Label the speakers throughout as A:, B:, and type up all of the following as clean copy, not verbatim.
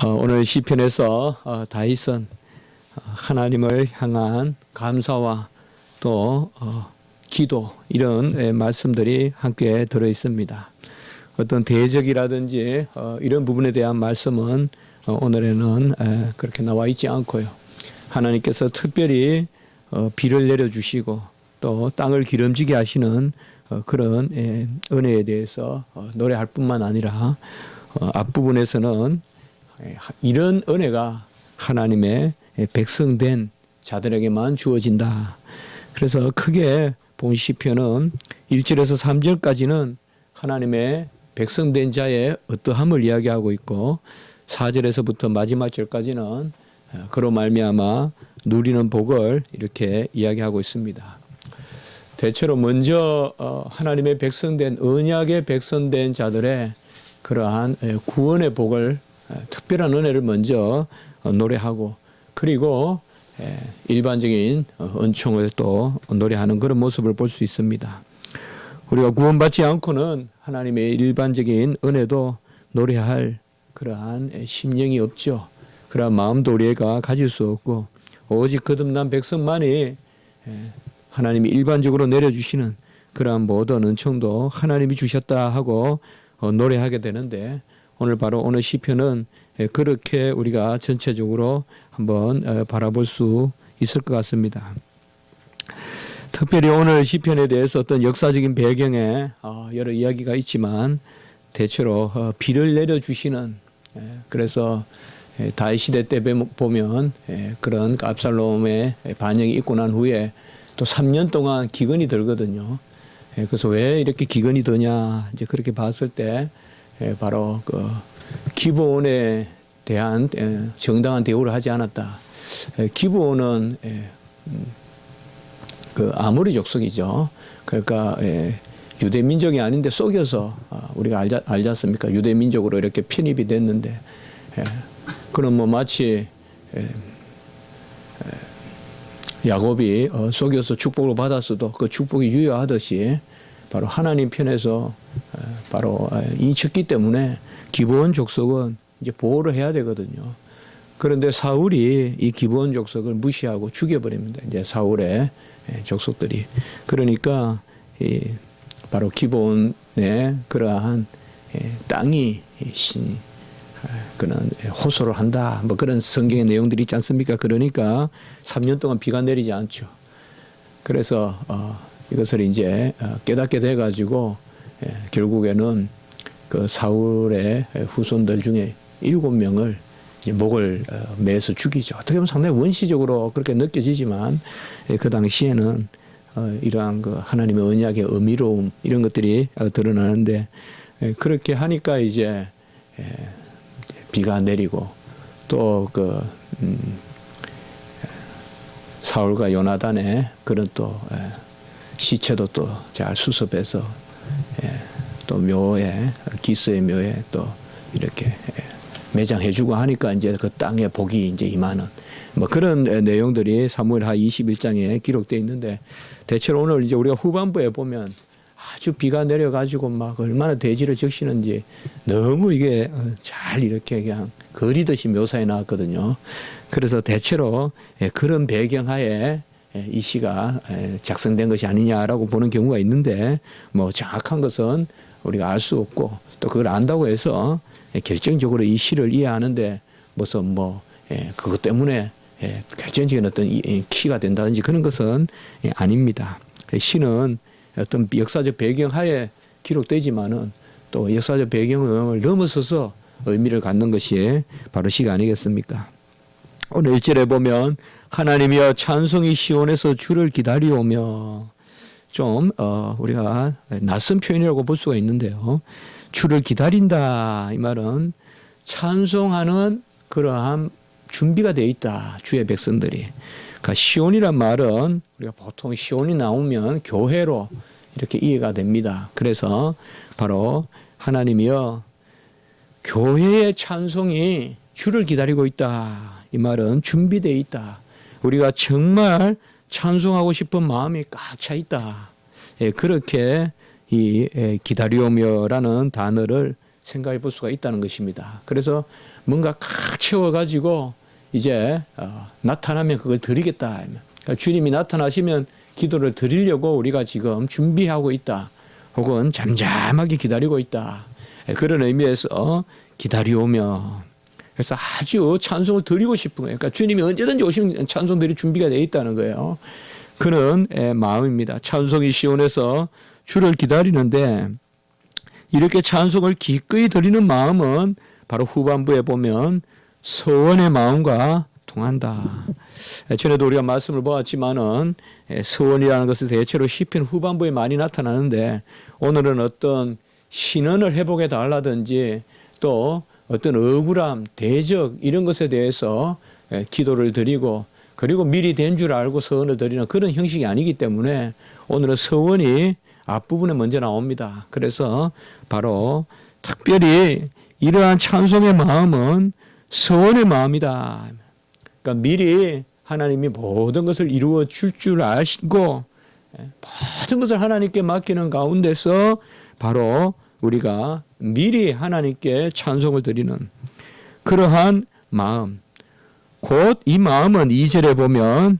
A: 오늘 시편에서 다윗은 하나님을 향한 감사와 또 기도 이런 말씀들이 함께 들어 있습니다. 어떤 대적이라든지 이런 부분에 대한 말씀은 오늘에는 그렇게 나와 있지 않고요. 하나님께서 특별히 비를 내려주시고 또 땅을 기름지게 하시는 그런 은혜에 대해서 노래할 뿐만 아니라 앞부분에서는 이런 은혜가 하나님의 백성된 자들에게만 주어진다. 그래서 크게 본 시편은 1절에서 3절까지는 하나님의 백성된 자의 어떠함을 이야기하고 있고 4절에서부터 마지막 절까지는 그로 말미암아 누리는 복을 이렇게 이야기하고 있습니다. 대체로 먼저 하나님의 백성된 언약의 백성된 자들의 그러한 구원의 복을 특별한 은혜를 먼저 노래하고 그리고 일반적인 은총을 또 노래하는 그런 모습을 볼 수 있습니다. 우리가 구원받지 않고는 하나님의 일반적인 은혜도 노래할 그러한 심령이 없죠. 그러한 마음도 우리가 가질 수 없고 오직 거듭난 백성만이 하나님이 일반적으로 내려주시는 그러한 모든 은총도 하나님이 주셨다 하고 노래하게 되는데 오늘 시편은 그렇게 우리가 전체적으로 한번 바라볼 수 있을 것 같습니다. 특별히 오늘 시편에 대해서 어떤 역사적인 배경에 여러 이야기가 있지만 대체로 비를 내려주시는 그래서 다윗 시대 때 보면 그런 압살롬의 반역이 있고 난 후에 또 3년 동안 기근이 들거든요. 그래서 왜 이렇게 기근이 드냐 이제 그렇게 봤을 때 바로 그 기브온에 대한 정당한 대우를 하지 않았다. 기브온은 그 아모리 족속이죠. 그러니까 유대 민족이 아닌데 속여서 우리가 알지 않습니까? 유대 민족으로 이렇게 편입이 됐는데 그럼 뭐 마치 야곱이 속여서 축복을 받았어도 그 축복이 유효하듯이 바로 하나님 편에서 바로 인쳤기 때문에 기브온 족속은 이제 보호를 해야 되거든요. 그런데 사울이 이 기브온 족속을 무시하고 죽여버립니다. 이제 사울의 족속들이. 그러니까 바로 기브온의 그러한 땅이 그런 호소를 한다. 뭐 그런 성경의 내용들이 있지 않습니까? 그러니까 3년 동안 비가 내리지 않죠. 그래서 이것을 이제 깨닫게 돼가지고 결국에는 그 사울의 후손들 중에 7명을 목을 매서 죽이죠. 어떻게 보면 상당히 원시적으로 그렇게 느껴지지만 그 당시에는 이러한 그 하나님의 언약의 의미로움 이런 것들이 드러나는데 그렇게 하니까 이제 비가 내리고 또 그 사울과 요나단의 그런 또 시체도 또 잘 수습해서 또 묘에 기스의 묘에 또 이렇게 매장해주고 하니까 이제 그 땅에 복이 이제 임하는 뭐 그런 내용들이 사무엘하 21장에 기록되어 있는데 대체로 오늘 이제 우리가 후반부에 보면 아주 비가 내려가지고 막 얼마나 대지를 적시는지 너무 이게 잘 이렇게 그냥 그리듯이 묘사해 나왔거든요. 그래서 대체로 그런 배경하에 이 시가 작성된 것이 아니냐라고 보는 경우가 있는데 뭐 정확한 것은 우리가 알 수 없고 또 그걸 안다고 해서 결정적으로 이 시를 이해하는데 무슨 뭐 그것 때문에 결정적인 어떤 키가 된다든지 그런 것은 아닙니다. 시는 어떤 역사적 배경하에 기록되지만은 또 역사적 배경을 넘어서서 의미를 갖는 것이 바로 시가 아니겠습니까? 오늘 1절에 보면 하나님이여 찬송이 시온에서 주를 기다리오며 좀 우리가 낯선 표현이라고 볼 수가 있는데요. 주를 기다린다 이 말은 찬송하는 그러한 준비가 되어 있다. 주의 백성들이. 그러니까 시온이란 말은 우리가 보통 시온이 나오면 교회로 이렇게 이해가 됩니다. 그래서 바로 하나님이여 교회의 찬송이 주를 기다리고 있다. 이 말은 준비되어 있다. 우리가 정말 찬송하고 싶은 마음이 꽉 차 있다. 그렇게 이 기다리오며라는 단어를 생각해 볼 수가 있다는 것입니다. 그래서 뭔가 칵 채워가지고 이제 나타나면 그걸 드리겠다. 그러니까 주님이 나타나시면 기도를 드리려고 우리가 지금 준비하고 있다. 혹은 잠잠하게 기다리고 있다. 그런 의미에서 기다리오며. 그래서 아주 찬송을 드리고 싶은 거예요. 그러니까 주님이 언제든지 오시면 찬송 드릴 준비가 되어 있다는 거예요. 그런 마음입니다. 찬송이 시온에서 주를 기다리는데 이렇게 찬송을 기꺼이 드리는 마음은 바로 후반부에 보면 서원의 마음과 통한다. 전에도 우리가 말씀을 보았지만은 서원이라는 것은 대체로 시편 후반부에 많이 나타나는데 오늘은 어떤 신언을 회복해 달라든지 또 어떤 억울함, 대적 이런 것에 대해서 기도를 드리고 그리고 미리 된 줄 알고 서원을 드리는 그런 형식이 아니기 때문에 오늘은 서원이 앞부분에 먼저 나옵니다. 그래서 바로 특별히 이러한 찬송의 마음은 서원의 마음이다. 그러니까 미리 하나님이 모든 것을 이루어 줄 아시고 모든 것을 하나님께 맡기는 가운데서 바로 우리가 미리 하나님께 찬송을 드리는 그러한 마음. 곧 이 마음은 2절에 보면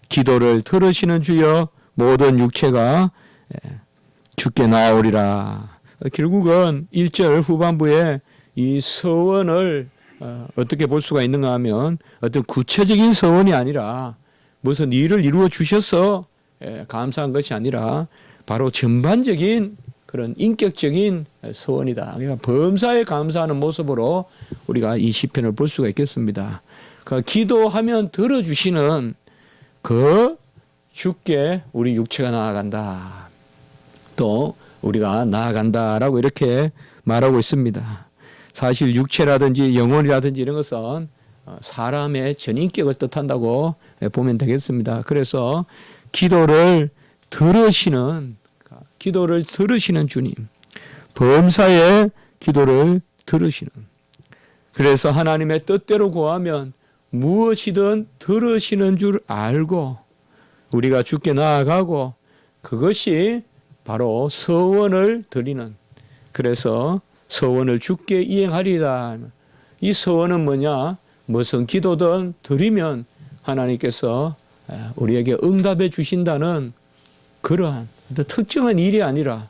A: 기도를 들으시는 주여 모든 육체가 주께 나아오리라. 결국은 1절 후반부에 이 서원을 어떻게 볼 수가 있는가 하면 어떤 구체적인 서원이 아니라 무슨 일을 이루어 주셔서 감사한 것이 아니라 바로 전반적인 그런 인격적인 서원이다. 그러니까 범사에 감사하는 모습으로 우리가 이 시편을 볼 수가 있겠습니다. 그러니까 기도하면 들어주시는 그 주께 우리 육체가 나아간다. 또 우리가 나아간다라고 이렇게 말하고 있습니다. 사실 육체라든지 영혼이라든지 이런 것은 사람의 전인격을 뜻한다고 보면 되겠습니다. 그래서 기도를 들으시는 주님, 범사의 기도를 들으시는. 그래서 하나님의 뜻대로 구하면 무엇이든 들으시는 줄 알고 우리가 주께 나아가고 그것이 바로 서원을 드리는. 그래서 서원을 주께 이행하리라. 이 서원은 뭐냐? 무슨 기도든 드리면 하나님께서 우리에게 응답해 주신다는 그러한 특정한 일이 아니라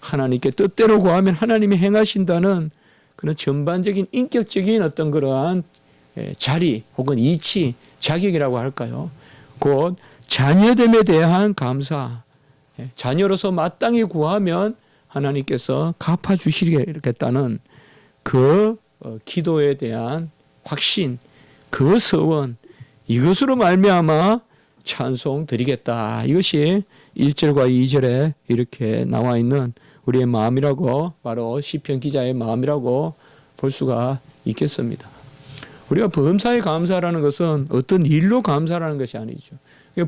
A: 하나님께 뜻대로 구하면 하나님이 행하신다는 그런 전반적인 인격적인 어떤 그러한 자리 혹은 이치, 자격이라고 할까요? 곧 자녀됨에 대한 감사. 자녀로서 마땅히 구하면 하나님께서 갚아주시겠다는 그 기도에 대한 확신, 그 서원, 이것으로 말미암아 찬송 드리겠다. 이것이 1절과 2절에 이렇게 나와 있는 우리의 마음이라고, 바로 시편 기자의 마음이라고 볼 수가 있겠습니다. 우리가 범사에 감사라는 것은 어떤 일로 감사라는 것이 아니죠.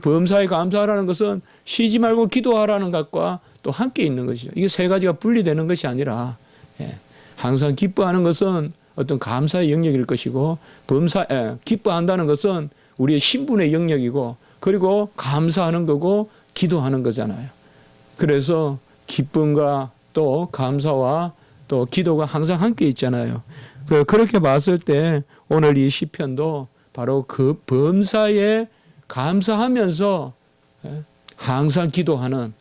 A: 범사에 감사라는 것은 쉬지 말고 기도하라는 것과 또 함께 있는 것이죠. 이게 세 가지가 분리되는 것이 아니라 항상 기뻐하는 것은 어떤 감사의 영역일 것이고 기뻐한다는 것은 우리의 신분의 영역이고 그리고 감사하는 거고 기도하는 거잖아요. 그래서 기쁨과 또 감사와 또 기도가 항상 함께 있잖아요. 그렇게 봤을 때 오늘 이 시편도 바로 그 범사에 감사하면서 항상 기도하는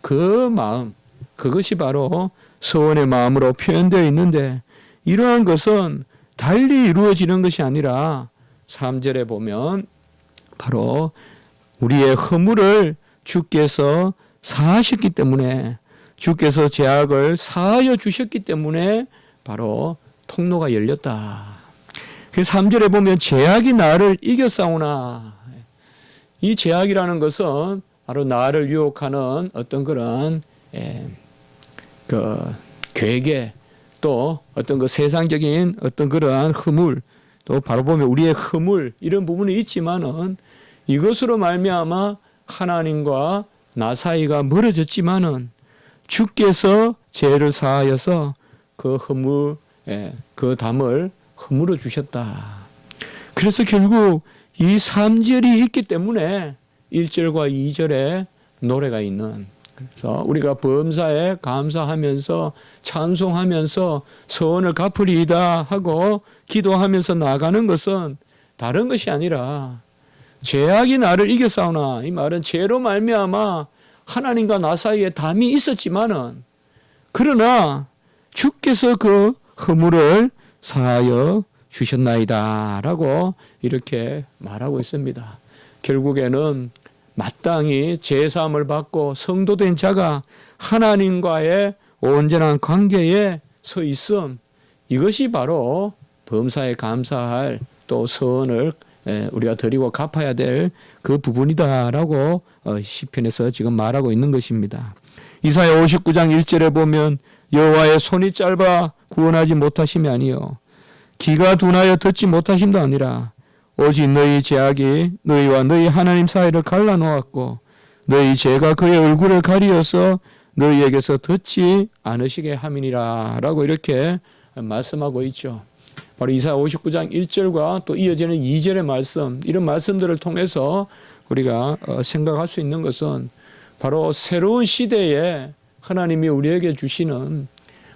A: 그 마음, 그것이 바로 서원의 마음으로 표현되어 있는데 이러한 것은 달리 이루어지는 것이 아니라 3절에 보면 바로 우리의 허물을 주께서 사하셨기 때문에, 주께서 죄악을 사하여 주셨기 때문에 바로 통로가 열렸다. 그 3절에 보면 죄악이 나를 이겼사오나, 이 죄악이라는 것은 바로 나를 유혹하는 어떤 그런 그 괴계, 또 어떤 그 세상적인 어떤 그러한 허물, 또 바로 보면 우리의 허물 이런 부분이 있지만은 이것으로 말미암아 하나님과 나 사이가 멀어졌지만은 주께서 죄를 사하여서 그 허물, 그 담을 허물어 주셨다. 그래서 결국 이 3절이 있기 때문에 1절과 2절에 노래가 있는, 그래서 우리가 범사에 감사하면서 찬송하면서 서원을 갚으리이다 하고 기도하면서 나아가는 것은 다른 것이 아니라 죄악이 나를 이겼사오나, 이 말은 죄로 말미암아 하나님과 나 사이에 담이 있었지만은 그러나 주께서 그 허물을 사하여 주셨나이다 라고 이렇게 말하고 있습니다. 결국에는 마땅히 제사함을 받고 성도된 자가 하나님과의 온전한 관계에 서 있음, 이것이 바로 범사에 감사할 또 서원을 우리가 드리고 갚아야 될 그 부분이다라고 시편에서 지금 말하고 있는 것입니다. 이사야 59장 1절에 보면 여호와의 손이 짧아 구원하지 못하심이 아니요 귀가 둔하여 듣지 못하심도 아니라 오직 너희 죄악이 너희와 너희 하나님 사이를 갈라놓았고 너희 죄가 그의 얼굴을 가리어서 너희에게서 듣지 않으시게 함이니라 라고 이렇게 말씀하고 있죠. 바로 이사야 59장 1절과 또 이어지는 2절의 말씀, 이런 말씀들을 통해서 우리가 생각할 수 있는 것은 바로 새로운 시대에 하나님이 우리에게 주시는,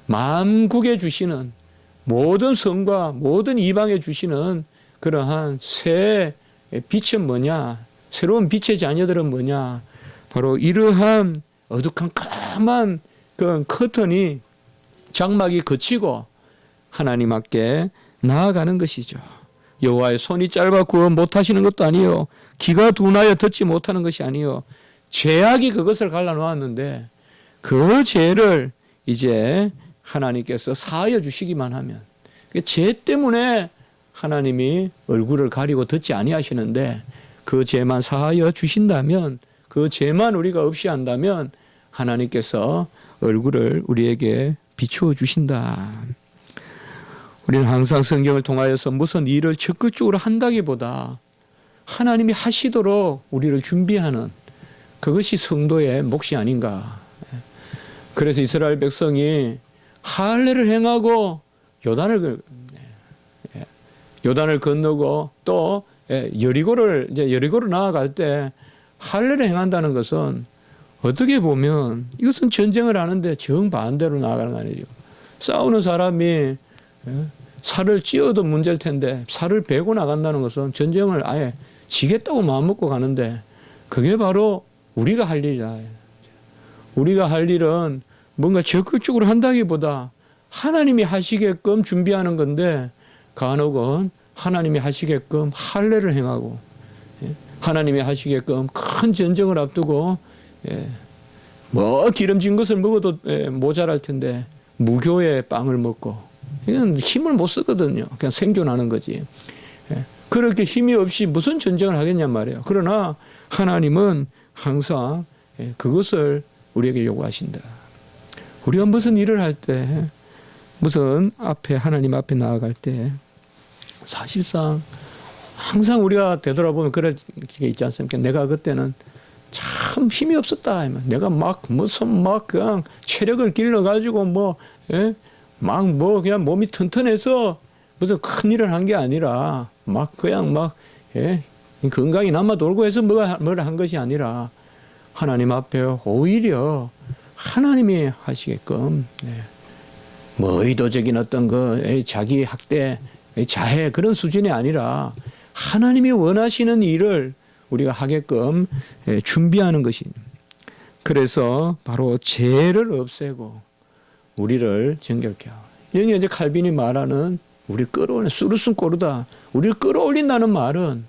A: 만국에 주시는, 모든 성과 모든 이방에 주시는 그러한 새 빛은 뭐냐, 새로운 빛의 자녀들은 뭐냐, 바로 이러한 어두컴컴한 그 커튼이, 장막이 걷히고 하나님 앞에 나아가는 것이죠. 여호와의 손이 짧아 구원 못하시는 것도 아니요 귀가 둔하여 듣지 못하는 것이 아니요 죄악이 그것을 갈라놓았는데 그 죄를 이제 하나님께서 사하여 주시기만 하면, 죄 때문에 하나님이 얼굴을 가리고 듣지 아니하시는데 그 죄만 사하여 주신다면, 그 죄만 우리가 없이 한다면 하나님께서 얼굴을 우리에게 비추어 주신다. 우리는 항상 성경을 통하여서 무슨 일을 적극적으로 한다기보다 하나님이 하시도록 우리를 준비하는, 그것이 성도의 몫이 아닌가. 그래서 이스라엘 백성이 할례를 행하고 요단을 건너고 또 여리고를 나아갈 때 할례를 행한다는 것은 어떻게 보면 이것은 전쟁을 하는데 정반대로 나아가는 거 아니죠. 싸우는 사람이 살을 찌어도 문제일 텐데 살을 베고 나간다는 것은 전쟁을 아예 지겠다고 마음먹고 가는데, 그게 바로 우리가 할 일이다. 우리가 할 일은 뭔가 적극적으로 한다기보다 하나님이 하시게끔 준비하는 건데, 간혹은 하나님이 하시게끔 할례를 행하고 하나님이 하시게끔 큰 전쟁을 앞두고 뭐 기름진 것을 먹어도 모자랄 텐데 무교의 빵을 먹고, 이건 힘을 못 쓰거든요. 그냥 생존하는 거지. 그렇게 힘이 없이 무슨 전쟁을 하겠냔 말이에요. 그러나 하나님은 항상 그것을 우리에게 요구하신다. 우리가 무슨 일을 할 때, 무슨 하나님 앞에 나아갈 때 사실상 항상 우리가 되돌아보면 그럴 게 있지 않습니까? 내가 그때는 참 힘이 없었다. 내가 무슨 그냥 체력을 길러가지고 그냥 몸이 튼튼해서 무슨 큰 일을 한 게 아니라 건강이 남아 돌고 해서 뭘 한 것이 아니라 하나님 앞에 오히려 하나님이 하시게끔 의도적인 어떤 자기 학대, 자해 그런 수준이 아니라 하나님이 원하시는 일을 우리가 하게끔 준비하는 것이, 그래서 바로 죄를 없애고 우리를 정결케 하고, 여기 이제 칼빈이 말하는 우리 끌어올리는 수르순 꼬르다, 우리를 끌어올린다는 말은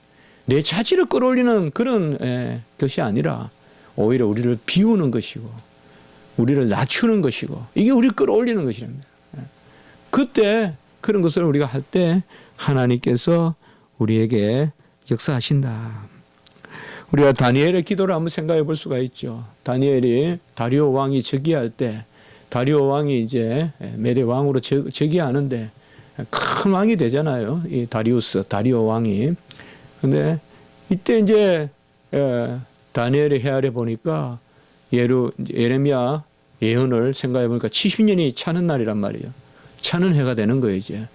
A: 내 자질을 끌어올리는 그런 것이 아니라 오히려 우리를 비우는 것이고 우리를 낮추는 것이고, 이게 우리를 끌어올리는 것이랍니다. 그때 그런 것을 우리가 할 때 하나님께서 우리에게 역사하신다. 우리가 다니엘의 기도를 한번 생각해 볼 수가 있죠. 다니엘이 다리오 왕이 즉위할 때, 다리오 왕이 이제 메대 왕으로 즉위하는데 큰 왕이 되잖아요. 이 다리오 왕이. 근데 이때 이제 다니엘의 헤아려 보니까 예레미야 예언을 생각해 보니까 70년이 차는 날이란 말이에요. 차는 해가 되는 거예요, 이제.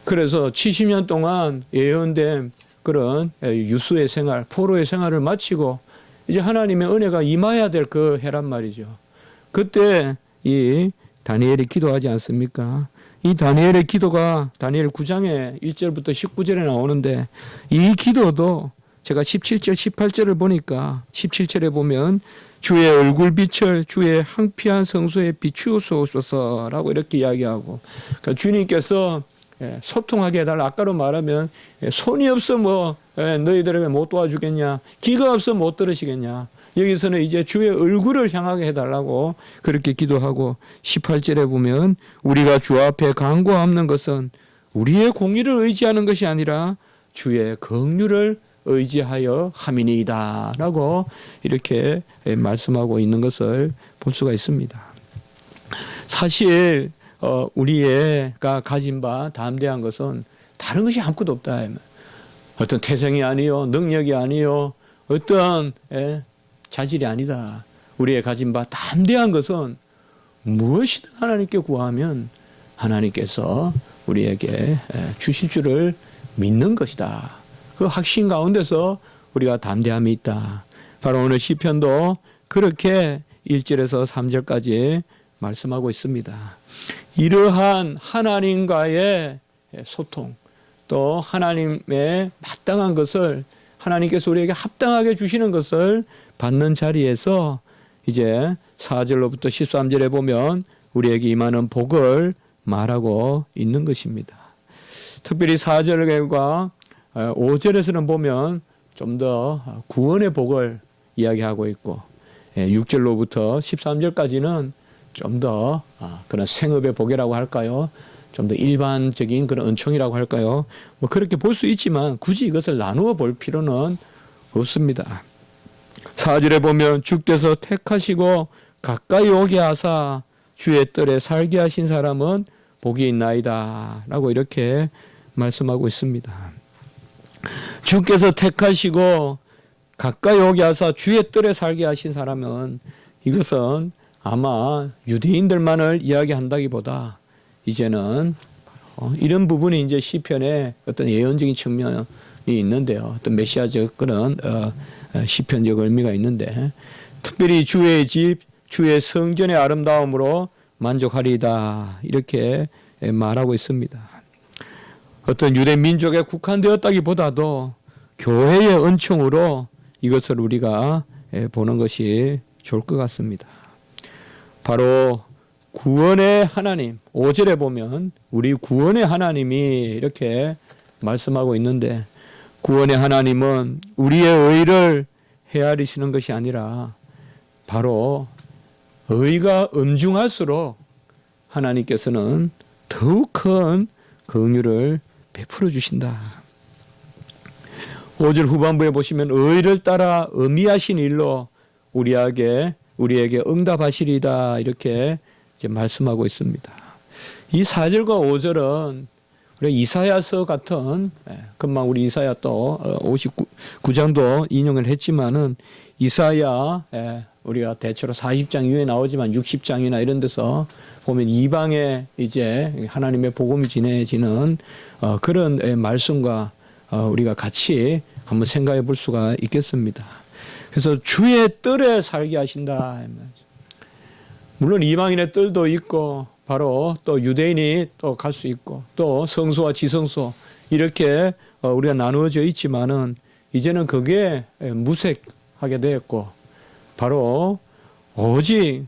A: 그래서 70년 동안 예언된 그런 유수의 생활, 포로의 생활을 마치고 이제 하나님의 은혜가 임해야 될 그 해란 말이죠. 그때 이 다니엘이 기도하지 않습니까? 이 다니엘의 기도가 다니엘 9장에 1절부터 19절에 나오는데 이 기도도 제가 17절, 18절을 보니까 17절에 보면 주의 얼굴빛을 주의 항피한 성소에 비추소서라고 이렇게 이야기하고, 그러니까 주님께서 소통하게 해달라. 아까로 말하면 손이 없어 뭐 너희들에게 못 도와주겠냐, 귀가 없어 못 들으시겠냐. 여기서는 이제 주의 얼굴을 향하게 해달라고 그렇게 기도하고, 18절에 보면 우리가 주 앞에 간구하는 것은 우리의 공의를 의지하는 것이 아니라 주의 긍휼을 의지하여 함이니이다 라고 이렇게 말씀하고 있는 것을 볼 수가 있습니다. 사실 우리가 가진 바 담대한 것은 다른 것이 아무것도 없다. 어떤 태생이 아니요, 능력이 아니요, 어떤 자질이 아니다. 우리의 가진 바 담대한 것은 무엇이든 하나님께 구하면 하나님께서 우리에게 주실 줄을 믿는 것이다. 그 확신 가운데서 우리가 담대함이 있다. 바로 오늘 시편도 그렇게 1절에서 3절까지 말씀하고 있습니다. 이러한 하나님과의 소통, 또 하나님의 마땅한 것을, 하나님께서 우리에게 합당하게 주시는 것을 받는 자리에서 이제 4절로부터 13절에 보면 우리에게 임하는 복을 말하고 있는 것입니다. 특별히 4절과 5절에서는 보면 좀 더 구원의 복을 이야기하고 있고, 6절로부터 13절까지는 좀 더 그런 생업의 복이라고 할까요? 좀 더 일반적인 그런 은총이라고 할까요? 뭐 그렇게 볼 수 있지만 굳이 이것을 나누어 볼 필요는 없습니다. 4절에 보면 주께서 택하시고 가까이 오게 하사 주의 뜰에 살게 하신 사람은 복이 있나이다 라고 이렇게 말씀하고 있습니다. 주께서 택하시고 가까이 오게 하사 주의 뜰에 살게 하신 사람은, 이것은 아마 유대인들만을 이야기한다기보다 이제는 이런 부분이 이제 시편의 어떤 예언적인 측면이 있는데요. 어떤 메시아적 그런 시편적 의미가 있는데, 특별히 주의 집, 주의 성전의 아름다움으로 만족하리이다 이렇게 말하고 있습니다. 어떤 유대 민족에 국한되었다기보다도 교회의 은총으로 이것을 우리가 보는 것이 좋을 것 같습니다. 바로 구원의 하나님, 5절에 보면 우리 구원의 하나님이 이렇게 말씀하고 있는데, 구원의 하나님은 우리의 의를 헤아리시는 것이 아니라 바로 의가 엄중할수록 하나님께서는 더욱 큰 긍휼을 베풀어 주신다. 5절 후반부에 보시면 의를 따라 의미하신 일로 우리에게 응답하시리다 이렇게 이제 말씀하고 있습니다. 이 4절과 5절은 우리 이사야서 같은, 금방 우리 이사야 또 59장도 인용을 했지만은, 이사야 우리가 대체로 40장 이후에 나오지만 60장이나 이런 데서 보면 이방에 이제 하나님의 복음이 전해지는 그런 말씀과 우리가 같이 한번 생각해 볼 수가 있겠습니다. 그래서 주의 뜰에 살게 하신다. 물론 이방인의 뜰도 있고, 바로 또 유대인이 또 갈 수 있고, 또 성소와 지성소 이렇게 우리가 나누어져 있지만은 이제는 그게 무색하게 되었고, 바로 오직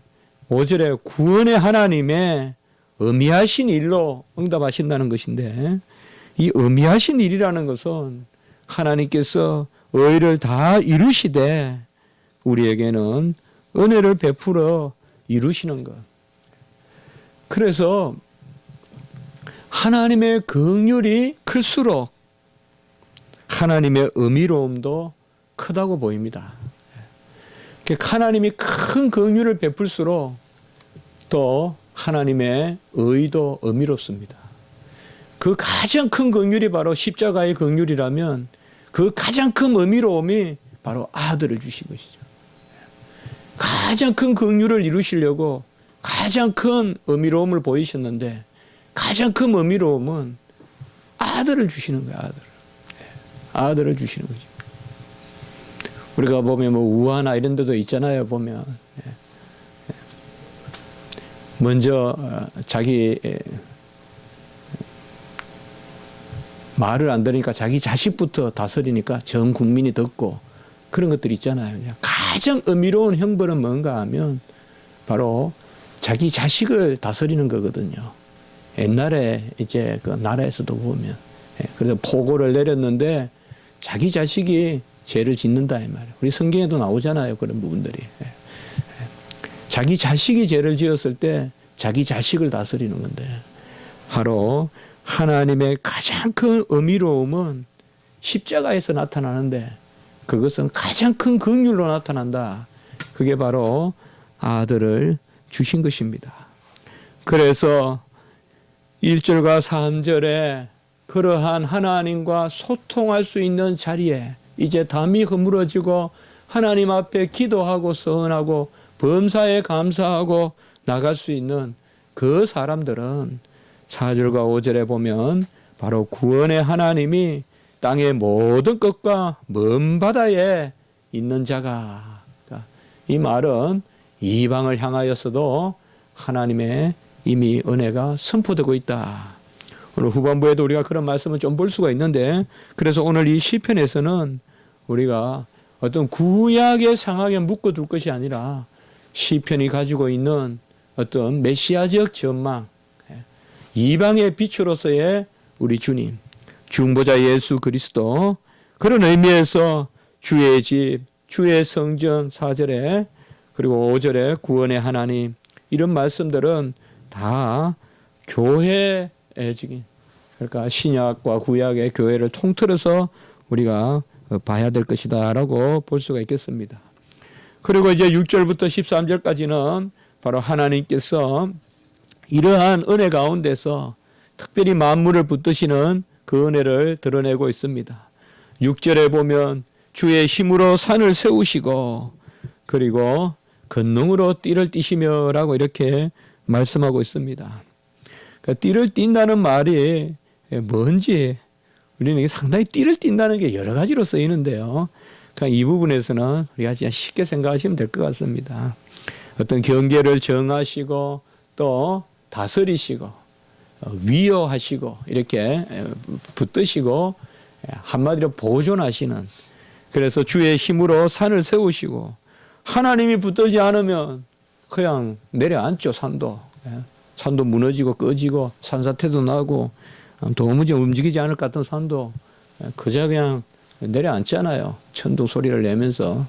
A: 5절에 구원의 하나님의 의미하신 일로 응답하신다는 것인데, 이 의미하신 일이라는 것은 하나님께서 의를 다 이루시되 우리에게는 은혜를 베풀어 이루시는 것. 그래서 하나님의 긍휼이 클수록 하나님의 의미로움도 크다고 보입니다. 하나님이 큰 긍휼을 베풀수록 또 하나님의 의도 의미롭습니다. 그 가장 큰 긍휼이 바로 십자가의 긍휼이라면, 그 가장 큰 의미로움이 바로 아들을 주신 것이죠. 가장 큰 긍휼을 이루시려고 가장 큰 의미로움을 보이셨는데, 가장 큰 의미로움은 아들을 주시는 거예요. 아들을 주시는 거죠. 우리가 보면 뭐 우하나 이런 데도 있잖아요. 보면 먼저 자기 말을 안 들으니까 자기 자식부터 다스리니까 전 국민이 듣고 그런 것들이 있잖아요. 가장 의미로운 형벌은 뭔가 하면 바로 자기 자식을 다스리는 거거든요. 옛날에 이제 그 나라에서도 보면 그래서 포고를 내렸는데 자기 자식이 죄를 짓는다 이 말이에요. 우리 성경에도 나오잖아요. 그런 부분들이. 자기 자식이 죄를 지었을 때 자기 자식을 다스리는 건데 바로 하나님의 가장 큰 의미로움은 십자가에서 나타나는데 그것은 가장 큰 긍휼로 나타난다. 그게 바로 아들을 주신 것입니다. 그래서 1절과 3절에 그러한 하나님과 소통할 수 있는 자리에 이제 담이 허물어지고 하나님 앞에 기도하고 서은하고 범사에 감사하고 나갈 수 있는 그 사람들은 4절과 5절에 보면 바로 구원의 하나님이 땅의 모든 끝과 먼 바다에 있는 자가, 이 말은 이방을 향하여서도 하나님의 이미 은혜가 선포되고 있다. 오늘 후반부에도 우리가 그런 말씀을 좀 볼 수가 있는데 그래서 오늘 이 시편에서는 우리가 어떤 구약의 상황에 묶어둘 것이 아니라 시편이 가지고 있는 어떤 메시아적 전망, 이방의 빛으로서의 우리 주님, 중보자 예수 그리스도, 그런 의미에서 주의 집, 주의 성전 4절에 그리고 5절에 구원의 하나님, 이런 말씀들은 다 교회의 그러니까 신약과 구약의 교회를 통틀어서 우리가 봐야 될 것이다 라고 볼 수가 있겠습니다. 그리고 이제 6절부터 13절까지는 바로 하나님께서 이러한 은혜 가운데서 특별히 만물을 붙드시는 그 은혜를 드러내고 있습니다. 6절에 보면 주의 힘으로 산을 세우시고 그리고 권능으로 띠를 띠시며 라고 이렇게 말씀하고 있습니다. 그러니까 띠를 띈다는 말이 뭔지 우리는 상당히 띠를 띈다는 게 여러 가지로 쓰이는데요. 그러니까 이 부분에서는 우리가 그냥 쉽게 생각하시면 될 것 같습니다. 어떤 경계를 정하시고 또 다스리시고 위어하시고 이렇게 붙드시고 한마디로 보존하시는, 그래서 주의 힘으로 산을 세우시고 하나님이 붙들지 않으면 그냥 내려앉죠. 산도 무너지고 꺼지고 산사태도 나고 도무지 움직이지 않을 것 같은 산도 그저 그냥 내려앉잖아요. 천둥 소리를 내면서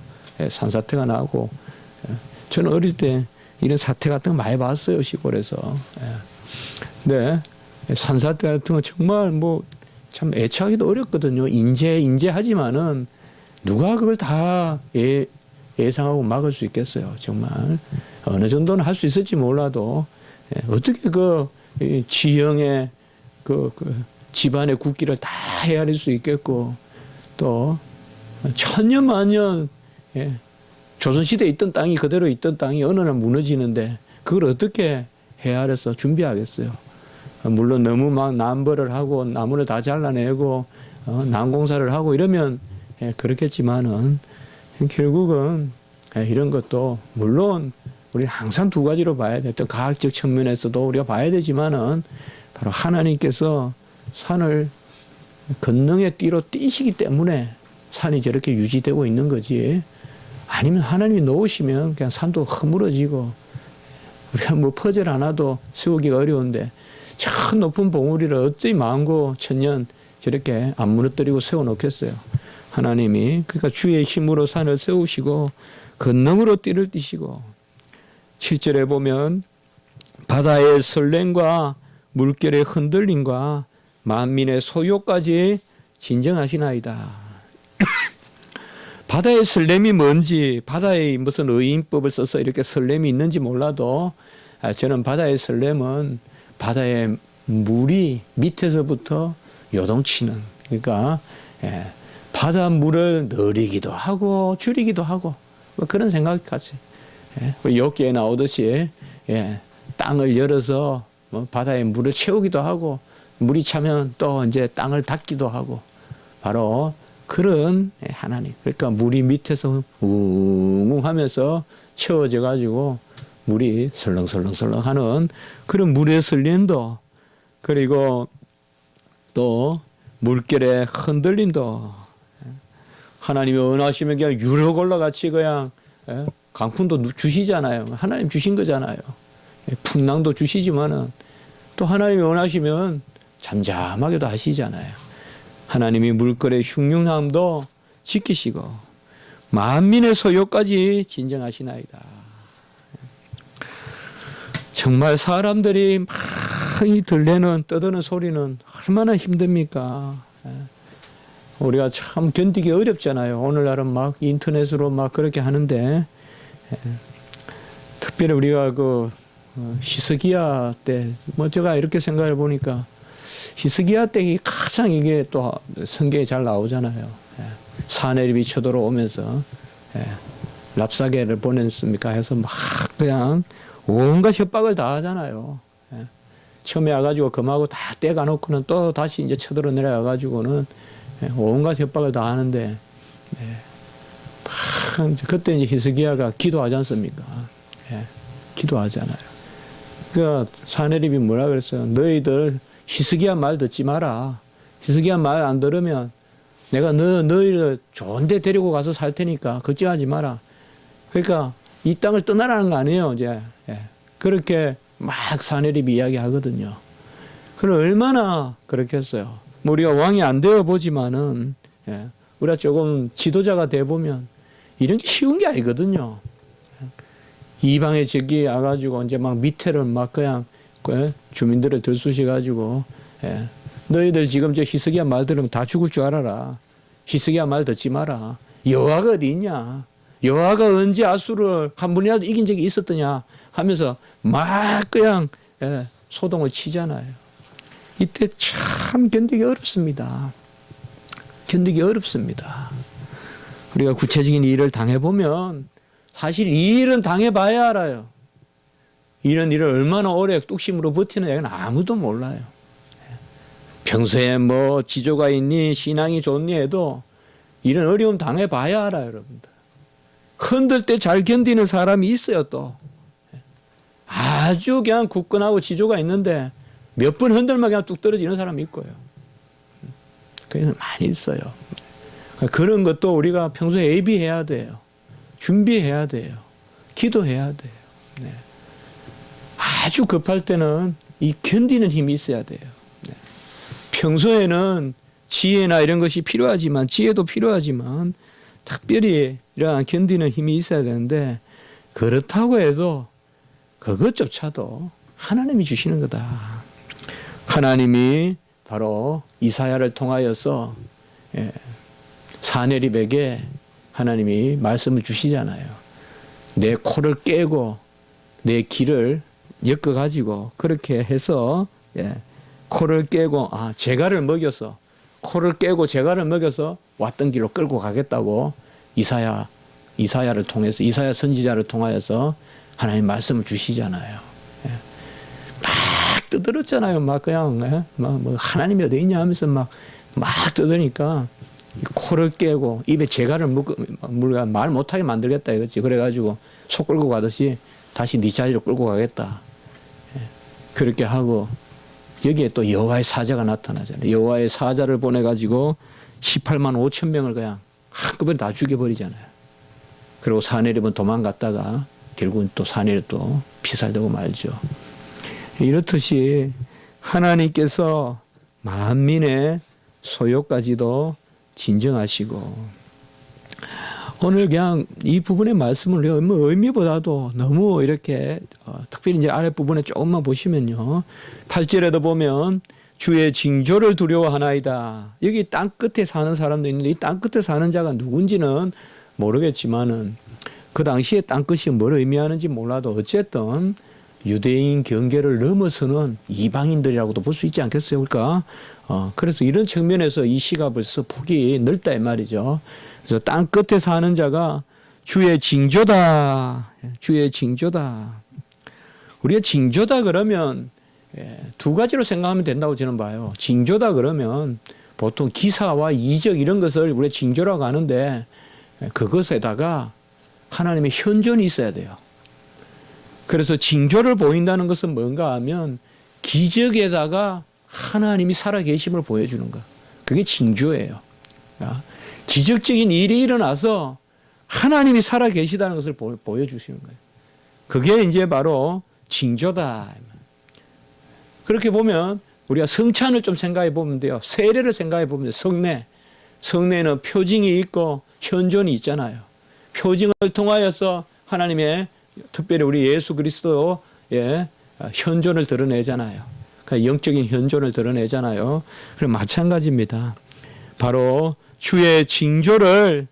A: 산사태가 나고, 저는 어릴 때 이런 사태 같은 거 많이 봤어요. 시골에서. 근데 산사태 같은 거 정말 뭐 참 예측하기도 어렵거든요. 인재하지만은 누가 그걸 다 예상하고 막을 수 있겠어요. 정말 어느 정도는 할 수 있을지 몰라도 어떻게 그 지형의 그 집안의 국기를 다 헤아릴 수 있겠고, 또 천년 만년 조선시대에 있던 땅이 그대로 있던 땅이 어느 날 무너지는데 그걸 어떻게 헤아려서 준비하겠어요. 물론 너무 막 남벌을 하고 나무를 다 잘라내고 난공사를 하고 이러면 그렇겠지만은 결국은 이런 것도 물론 우리 항상 두 가지로 봐야 돼. 어떤 과학적 측면에서도 우리가 봐야 되지만은 바로 하나님께서 산을 권능의 띠로 띠시기 때문에 산이 저렇게 유지되고 있는 거지. 아니면 하나님이 놓으시면 그냥 산도 허물어지고 우리가 뭐 퍼즐 하나도 세우기가 어려운데 저 높은 봉우리를 어찌 만고 천년 저렇게 안 무너뜨리고 세워놓겠어요. 하나님이 그러니까 주의 힘으로 산을 세우시고 권능으로 띠를 띠시고, 7절에 보면 바다의 설렘과 물결의 흔들림과 만민의 소요까지 진정하시나이다. 바다의 설렘이 뭔지, 바다의 무슨 의인법을 써서 이렇게 설렘이 있는지 몰라도 저는 바다의 설렘은 바다의 물이 밑에서부터 요동치는, 그러니까 바닷물을 느리기도 하고 줄이기도 하고 뭐 그런 생각 같이 우리 욥기에 나오듯이 땅을 열어서 뭐 바다에 물을 채우기도 하고 물이 차면 또 이제 땅을 닫기도 하고 바로 그런 하나님. 그러니까 물이 밑에서 웅웅하면서 채워져 가지고 물이 설렁설렁설렁하는 그런 물의 설림도, 그리고 또 물결의 흔들림도, 하나님이 원하시면 그냥 유로골라 같이 그냥 강풍도 주시잖아요. 하나님 주신 거잖아요. 풍랑도 주시지만은 또 하나님이 원하시면 잠잠하게도 하시잖아요. 하나님이 물결의 흉흉함도 지키시고 만민의 소요까지 진정하시나이다. 정말 사람들이 많이 들리는 떠드는 소리는 얼마나 힘듭니까? 우리가 참 견디기 어렵잖아요. 오늘날은 막 인터넷으로 막 그렇게 하는데, 특별히 우리가 그 히스기야 때, 뭐 제가 이렇게 생각해 보니까 히스기야 때 가장 이게 또 성경에 잘 나오잖아요. 사내립이 쳐들어오면서 랍사게를 보냈습니까 해서 막 그냥 온갖 협박을 다 하잖아요. 처음에 와가지고 금하고 다 떼가 놓고는 또 다시 이제 쳐들어 내려와가지고는 온갖 협박을 다 하는데, 그때 이제 히스기야가 기도하지 않습니까? 기도하잖아요. 그 사내립이 뭐라 그랬어요? 너희들 히스기야 말 듣지 마라. 히스기야 말 안 들으면 내가 너희를 좋은 데 데리고 가서 살 테니까 걱정하지 마라. 그러니까 이 땅을 떠나라는 거 아니에요, 이제. 그렇게 막 사내립이 이야기하거든요. 그럼 얼마나 그렇겠어요. 뭐 우리가 왕이 안 되어 보지만은, 우리가 조금 지도자가 돼 보면 이런 게 쉬운 게 아니거든요. 이방의 적이 와가지고 이제 막 밑에를 막 그냥 주민들을 들쑤셔가지고, 너희들 지금 저 히스기야 말 들으면 다 죽을 줄 알아라. 히스기야 말 듣지 마라. 여호와가 어디 있냐? 여호와가 언제 아수를 한 번이라도 이긴 적이 있었더냐 하면서 막 그냥 소동을 치잖아요. 이때 참 견디기 어렵습니다. 견디기 어렵습니다. 우리가 구체적인 일을 당해보면 사실 이 일은 당해봐야 알아요. 이런 일을 얼마나 오래 뚝심으로 버티는 애는 아무도 몰라요. 평소에 뭐 지조가 있니 신앙이 좋니 해도 이런 어려움 당해봐야 알아요, 여러분들. 흔들 때 잘 견디는 사람이 있어요, 또. 아주 그냥 굳건하고 지조가 있는데 몇 번 흔들면 그냥 뚝 떨어지는 사람이 있고요. 그게 많이 있어요. 그런 것도 우리가 평소에 예비해야 돼요. 준비해야 돼요. 기도해야 돼요. 네. 아주 급할 때는 이 견디는 힘이 있어야 돼요. 네. 평소에는 지혜나 이런 것이 필요하지만, 지혜도 필요하지만 특별히 이러한 견디는 힘이 있어야 되는데, 그렇다고 해도 그것조차도 하나님이 주시는 거다. 하나님이 바로 이사야를 통하여서 사내립에게 하나님이 말씀을 주시잖아요. 내 코를 깨고 내 귀를 엮어가지고 그렇게 해서 코를 깨고 제갈을 먹여서 코를 깨고 제갈을 먹여서 왔던 길로 끌고 가겠다고 이사야를 통해서 이사야 선지자를 통하여서 하나님 말씀을 주시잖아요. 막 떠들었잖아요. 막 그냥 뭐 하나님이 어디 있냐 하면서 막 떠드니까 코를 깨고 입에 제갈을 물가 말 못하게 만들겠다 이거지. 그래가지고 소 끌고 가듯이 다시 네 자리로 끌고 가겠다. 그렇게 하고 여기에 또 여호와의 사자가 나타나잖아요. 여호와의 사자를 보내가지고 18만 5천 명을 그냥 한꺼번에 다 죽여버리잖아요. 그리고 사내립은 도망갔다가 결국은 또 사내립 또 피살되고 말죠. 이렇듯이 하나님께서 만민의 소요까지도 진정하시고, 오늘 그냥 이 부분의 말씀을 의미보다도 너무 이렇게 특별히 이제 아랫부분에 조금만 보시면요. 8절에도 보면 주의 징조를 두려워하나이다. 여기 땅 끝에 사는 사람도 있는데 이 땅 끝에 사는 자가 누군지는 모르겠지만은 그 당시에 땅 끝이 뭘 의미하는지 몰라도 어쨌든 유대인 경계를 넘어서는 이방인들이라고도 볼 수 있지 않겠어요? 그러니까 그래서 이런 측면에서 이 시가 벌써 폭이 넓다 이 말이죠. 그래서 땅 끝에 사는 자가 주의 징조다. 주의 징조다. 우리가 징조다 그러면 두 가지로 생각하면 된다고 저는 봐요. 징조다 그러면 보통 기사와 이적 이런 것을 우리가 징조라고 하는데 그것에다가 하나님의 현존이 있어야 돼요. 그래서 징조를 보인다는 것은 뭔가 하면 기적에다가 하나님이 살아계심을 보여주는 것. 그게 징조예요. 기적적인 일이 일어나서 하나님이 살아계시다는 것을 보여주시는 거예요. 그게 이제 바로 징조다. 그렇게 보면 우리가 성찬을 좀 생각해 보면 돼요. 세례를 생각해 보면 돼요. 성례. 성례는 표징이 있고 현존이 있잖아요. 표징을 통하여서 하나님의 특별히 우리 예수 그리스도의 현존을 드러내잖아요. 그러니까 영적인 현존을 드러내잖아요. 그럼 마찬가지입니다. 바로 주의 징조를,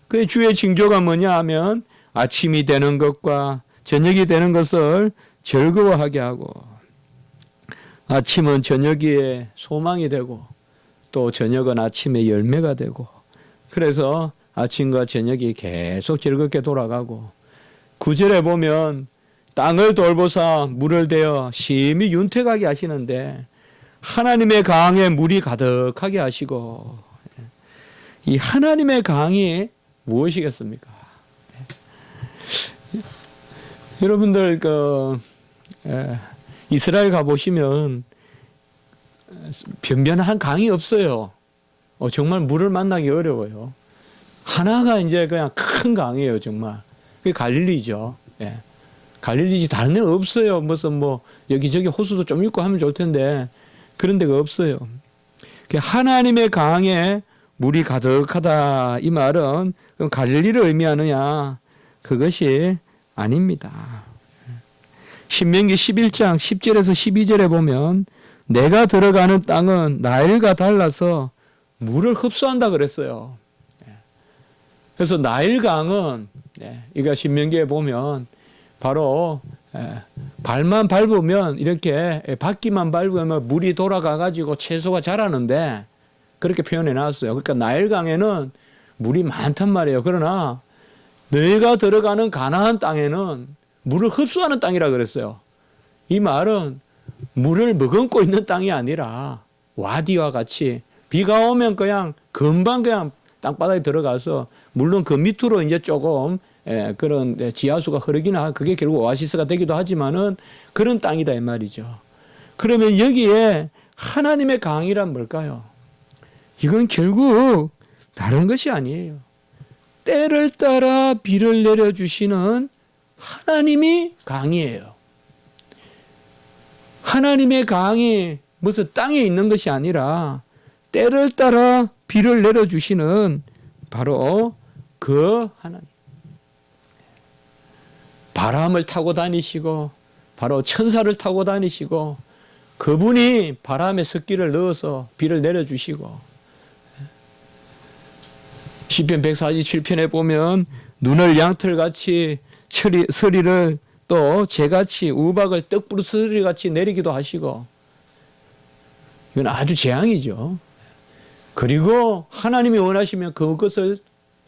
A: 그 주의 징조가 뭐냐 하면 아침이 되는 것과 저녁이 되는 것을 즐거워하게 하고, 아침은 저녁에 소망이 되고 또 저녁은 아침의 열매가 되고, 그래서 아침과 저녁이 계속 즐겁게 돌아가고, 9절에 보면 땅을 돌보사 물을 대어 심히 윤택하게 하시는데 하나님의 강에 물이 가득하게 하시고, 이 하나님의 강이 무엇이겠습니까? 여러분들 이스라엘 가보시면 변변한 강이 없어요. 정말 물을 만나기 어려워요. 하나가 이제 그냥 큰 강이에요, 정말. 그게 갈릴리죠. 갈릴리지 다른 데는 없어요. 무슨 여기저기 호수도 좀 있고 하면 좋을 텐데 그런 데가 없어요. 하나님의 강에 물이 가득하다, 이 말은 그럼 갈릴리를 의미하느냐? 그것이 아닙니다. 신명기 11장 10절에서 12절에 보면 내가 들어가는 땅은 나일과 달라서 물을 흡수한다 그랬어요. 그래서 나일강은, 이거 신명기에 보면 바로 발만 밟으면, 이렇게 바퀴만 밟으면 물이 돌아가가지고 채소가 자라는데 그렇게 표현해 놨어요. 그러니까 나일강에는 물이 많단 말이에요. 그러나 너희가 들어가는 가나안 땅에는 물을 흡수하는 땅이라 그랬어요. 이 말은 물을 머금고 있는 땅이 아니라 와디와 같이 비가 오면 그냥 금방 그냥 땅바닥에 들어가서, 물론 그 밑으로 이제 조금 그런 지하수가 흐르기는 하고 그게 결국 오아시스가 되기도 하지만은 그런 땅이다 이 말이죠. 그러면 여기에 하나님의 강이란 뭘까요? 이건 결국 다른 것이 아니에요. 때를 따라 비를 내려주시는 하나님이 강이에요. 하나님의 강이 무슨 땅에 있는 것이 아니라 때를 따라 비를 내려주시는 바로 그 하나님. 바람을 타고 다니시고 바로 천사를 타고 다니시고 그분이 바람에 습기를 넣어서 비를 내려주시고, 시편 147편에 보면 눈을 양털같이 서리를 또 재같이 우박을 떡부르스리같이 내리기도 하시고, 이건 아주 재앙이죠. 그리고 하나님이 원하시면 그것을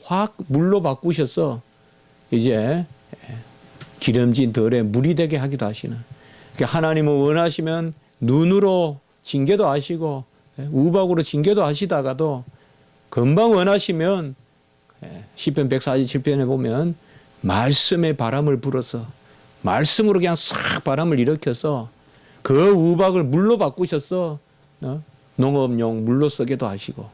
A: 확 물로 바꾸셔서 이제 기름진 덜에 물이 되게 하기도 하시는. 그러니까 하나님은 원하시면 눈으로 징계도 하시고 우박으로 징계도 하시다가도 금방 원하시면 시편 147편에 보면 말씀의 바람을 불어서 말씀으로 그냥 싹 바람을 일으켜서 그 우박을 물로 바꾸셔서 농업용 물로 쓰기도 하시고,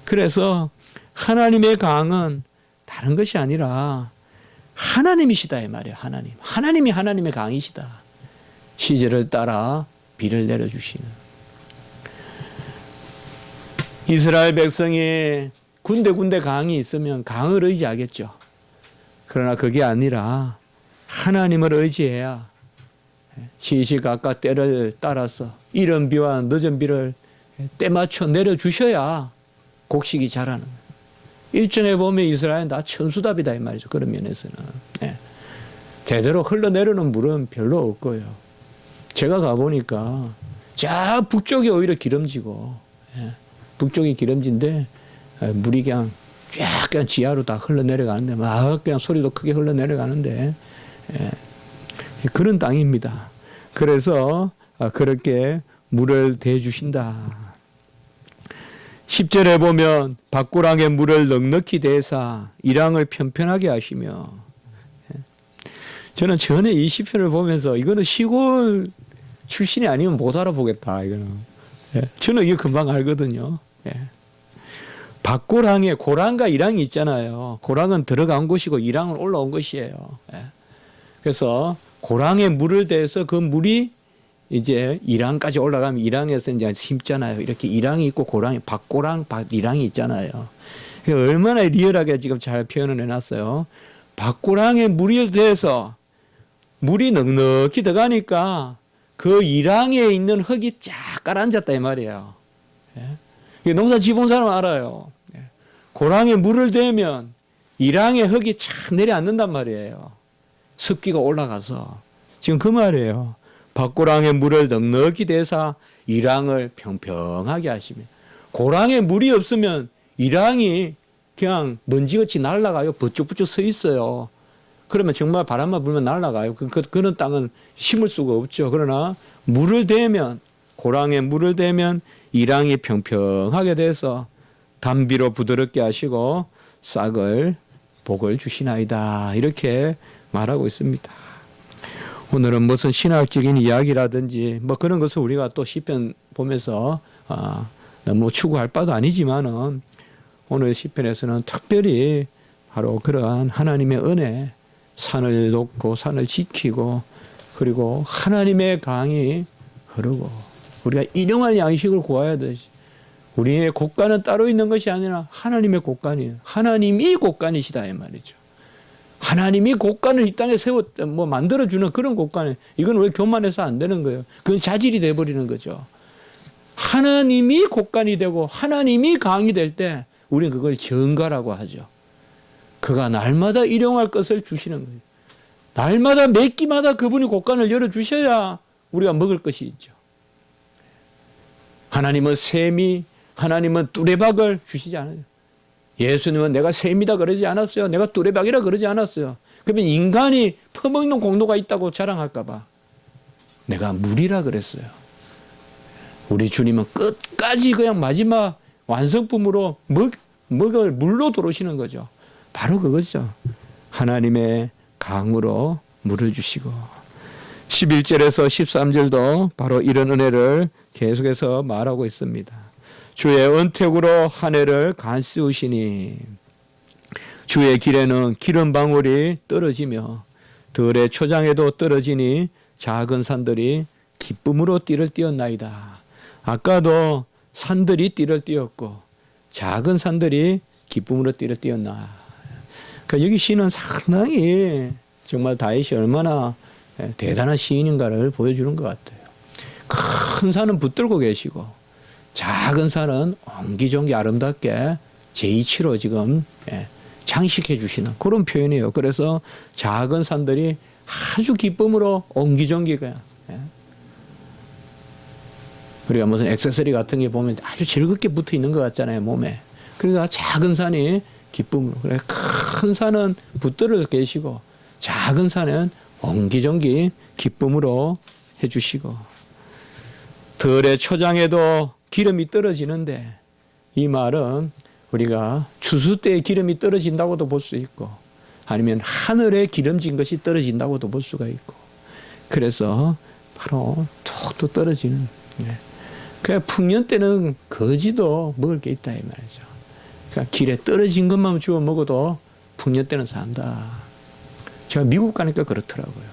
A: 그래서 하나님의 강은 다른 것이 아니라 하나님이시다 이 말이에요. 하나님이 하나님의 강이시다. 시절을 따라 비를 내려주시는. 이스라엘 백성이 군데군데 강이 있으면 강을 의지하겠죠. 그러나 그게 아니라 하나님을 의지해야 시시각각 때를 따라서 이른 비와 늦은 비를 때 맞춰 내려주셔야 곡식이 자라는 거예요. 일정에 보면 이스라엘은 다 천수답이다 이 말이죠. 그런 면에서는. 제대로 흘러내려오는 물은 별로 없고요. 제가 가보니까 저 북쪽이 오히려 기름지고, 북쪽이 기름진데 물이 그냥 쫙 그냥 지하로 다 흘러내려가는데 막 그냥 소리도 크게 흘러내려가는데 그런 땅입니다. 그래서 그렇게 물을 대주신다. 10절에 보면 밭고랑에 물을 넉넉히 대사 이랑을 편편하게 하시며, 저는 전에 이 시편을 보면서 이거는 시골 출신이 아니면 못 알아보겠다. 이거는 저는 이게 금방 알거든요. 밭고랑에 고랑과 이랑이 있잖아요. 고랑은 들어간 곳이고 이랑은 올라온 것이에요. 그래서 고랑에 물을 대서 그 물이 이제 이랑까지 올라가면 이랑에서 이제 심잖아요. 이렇게 이랑이 있고 고랑이 밭고랑 밭이랑이 있잖아요. 얼마나 리얼하게 지금 잘 표현을 해놨어요. 밭고랑에 물이 대서 물이 넉넉히 들어가니까 그 이랑에 있는 흙이 쫙 깔아앉았다 이 말이에요. 농사 지본 사람 알아요. 고랑에 물을 대면 이랑에 흙이 쫙 내려앉는단 말이에요. 습기가 올라가서. 지금 그 말이에요. 밭고랑에 물을 넉넉히 대사 이랑을 평평하게 하시며, 고랑에 물이 없으면 이랑이 그냥 먼지같이 날아가요. 부쩍부쩍 서 있어요. 그러면 정말 바람만 불면 날아가요. 그런 땅은 심을 수가 없죠. 그러나 물을 대면, 고랑에 물을 대면 이랑이 평평하게 돼서 담비로 부드럽게 하시고 싹을 복을 주시나이다. 이렇게 말하고 있습니다. 오늘은 무슨 신학적인 이야기라든지 뭐 그런 것을 우리가 또 시편 보면서 너무 추구할 바도 아니지만은 오늘 시편에서는 특별히 바로 그러한 하나님의 은혜, 산을 놓고 산을 지키고 그리고 하나님의 강이 흐르고 우리가 일용할 양식을 구해야 되지. 우리의 곳간은 따로 있는 것이 아니라 하나님의 곳간이에요. 하나님이 곳간이시다 이 말이죠. 하나님이 곳간을 이 땅에 만들어주는 그런 곳간에, 이건 왜 교만해서 안 되는 거예요. 그건 자질이 돼버리는 거죠. 하나님이 곳간이 되고 하나님이 강이 될 때 우리는 그걸 정가라고 하죠. 그가 날마다 일용할 것을 주시는 거예요. 날마다 몇 끼마다 그분이 곳간을 열어주셔야 우리가 먹을 것이 있죠. 하나님은 샘이, 하나님은 뚜레박을 주시지 않아요. 예수님은 내가 샘이다 그러지 않았어요. 내가 뚜레박이라 그러지 않았어요. 그러면 인간이 퍼먹는 공로가 있다고 자랑할까 봐 내가 물이라 그랬어요. 우리 주님은 끝까지 그냥 마지막 완성품으로 먹을 물로 들어오시는 거죠. 바로 그거죠. 하나님의 강으로 물을 주시고 11절에서 13절도 바로 이런 은혜를 계속해서 말하고 있습니다. 주의 은택으로 한 해를 간쓰우시니 주의 길에는 기름 방울이 떨어지며 들의 초장에도 떨어지니 작은 산들이 기쁨으로 띠를 띄었나이다. 아까도 산들이 띠를 띄었고 작은 산들이 기쁨으로 띠를 띄었나. 그러니까 여기 시는 상당히 정말 다윗이 얼마나 대단한 시인인가를 보여주는 것 같아요. 큰 산은 붙들고 계시고 작은 산은 옹기종기 아름답게 제2치로 지금 장식해 주시는 그런 표현이에요. 그래서 작은 산들이 아주 기쁨으로 옹기종기 그냥 우리가 무슨 액세서리 같은 게 보면 아주 즐겁게 붙어 있는 것 같잖아요, 몸에. 그러니까 작은 산이 기쁨으로. 그래 큰 산은 붙들어 계시고 작은 산은 옹기종기 기쁨으로 해주시고 들의 초장에도 기름이 떨어지는데 이 말은 우리가 추수 때 기름이 떨어진다고도 볼 수 있고 아니면 하늘에 기름진 것이 떨어진다고도 볼 수가 있고 그래서 바로 툭툭 떨어지는 그러니까 풍년 때는 거지도 먹을 게 있다 이 말이죠. 그러니까 길에 떨어진 것만 주워 먹어도 풍년 때는 산다. 제가 미국 가니까 그렇더라고요.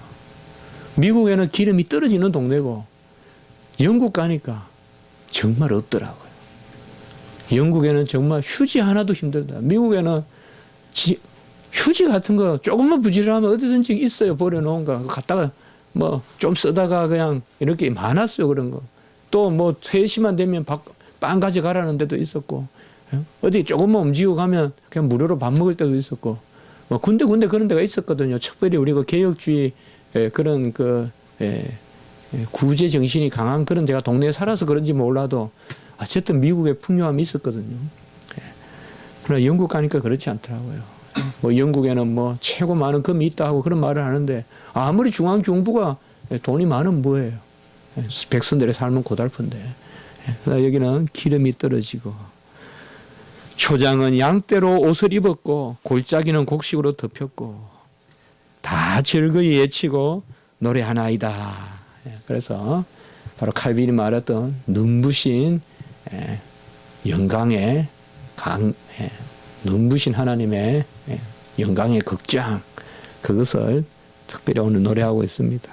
A: 미국에는 기름이 떨어지는 동네고 영국 가니까 정말 없더라고요. 영국에는 정말 휴지 하나도 힘들다. 미국에는 휴지 같은 거 조금만 부지런하면 어디든지 있어요. 버려놓은 거. 갖다가 뭐 좀 쓰다가 그냥 이렇게 많았어요. 그런 거. 또 뭐 3시만 되면 빵 가져가라는 데도 있었고 어디 조금만 움직이고 가면 그냥 무료로 밥 먹을 때도 있었고 뭐 군데 그런 데가 있었거든요. 특별히 우리가 개혁주의 그런 구제 정신이 강한 그런 제가 동네에 살아서 그런지 몰라도 어쨌든 미국의 풍요함이 있었거든요. 그러나 영국 가니까 그렇지 않더라고요. 뭐 영국에는 뭐 최고 많은 금이 있다 하고 그런 말을 하는데 아무리 중앙정부가 돈이 많으면 뭐예요. 백성들의 삶은 고달픈데 여기는 기름이 떨어지고 초장은 양떼로 옷을 입었고 골짜기는 곡식으로 덮였고 다 즐거이 외치고 노래하나이다. 그래서 바로 칼빈이 말했던 눈부신 영광의 눈부신 하나님의 영광의 극장, 그것을 특별히 오늘 노래하고 있습니다.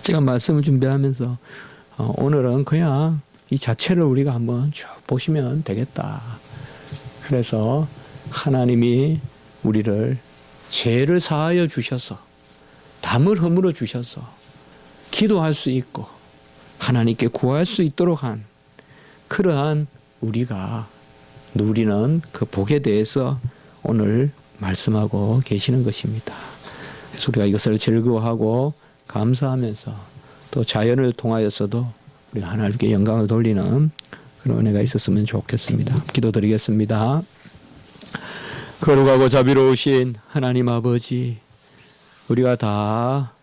A: 제가 말씀을 준비하면서 오늘은 그냥 이 자체를 우리가 한번 쭉 보시면 되겠다. 그래서 하나님이 우리를 죄를 사하여 주셔서 담을 허물어 주셔서 기도할 수 있고 하나님께 구할 수 있도록 한 그러한 우리가 누리는 그 복에 대해서 오늘 말씀하고 계시는 것입니다. 그래서 우리가 이것을 즐거워하고 감사하면서 또 자연을 통하여서도 우리가 하나님께 영광을 돌리는 그런 은혜가 있었으면 좋겠습니다. 기도드리겠습니다. 거룩하고 자비로우신 하나님 아버지, 우리가 다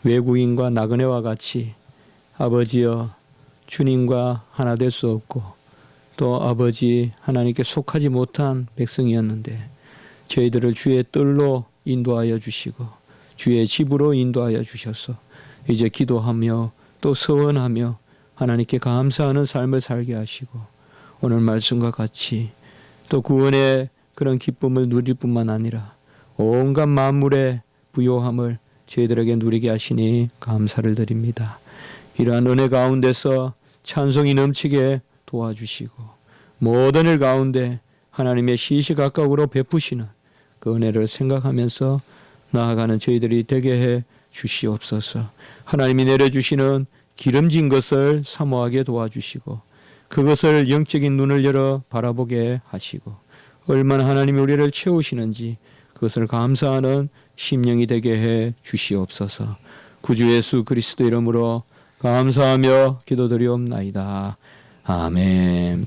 A: 외국인과 나그네와 같이 아버지여 주님과 하나 될 수 없고 또 아버지 하나님께 속하지 못한 백성이었는데 저희들을 주의 뜰로 인도하여 주시고 주의 집으로 인도하여 주셔서 이제 기도하며 또 서원하며 하나님께 감사하는 삶을 살게 하시고 오늘 말씀과 같이 또 구원의 그런 기쁨을 누릴 뿐만 아니라 온갖 만물의 부요함을 저희들에게 누리게 하시니 감사를 드립니다. 이러한 은혜 가운데서 찬송이 넘치게 도와주시고 모든 일 가운데 하나님의 시시각각으로 베푸시는 그 은혜를 생각하면서 나아가는 저희들이 되게 해 주시옵소서. 하나님이 내려주시는 기름진 것을 사모하게 도와주시고 그것을 영적인 눈을 열어 바라보게 하시고 얼마나 하나님이 우리를 채우시는지 그것을 감사하는 심령이 되게 해 주시옵소서. 구주 예수 그리스도 이름으로 감사하며 기도드리옵나이다. 아멘.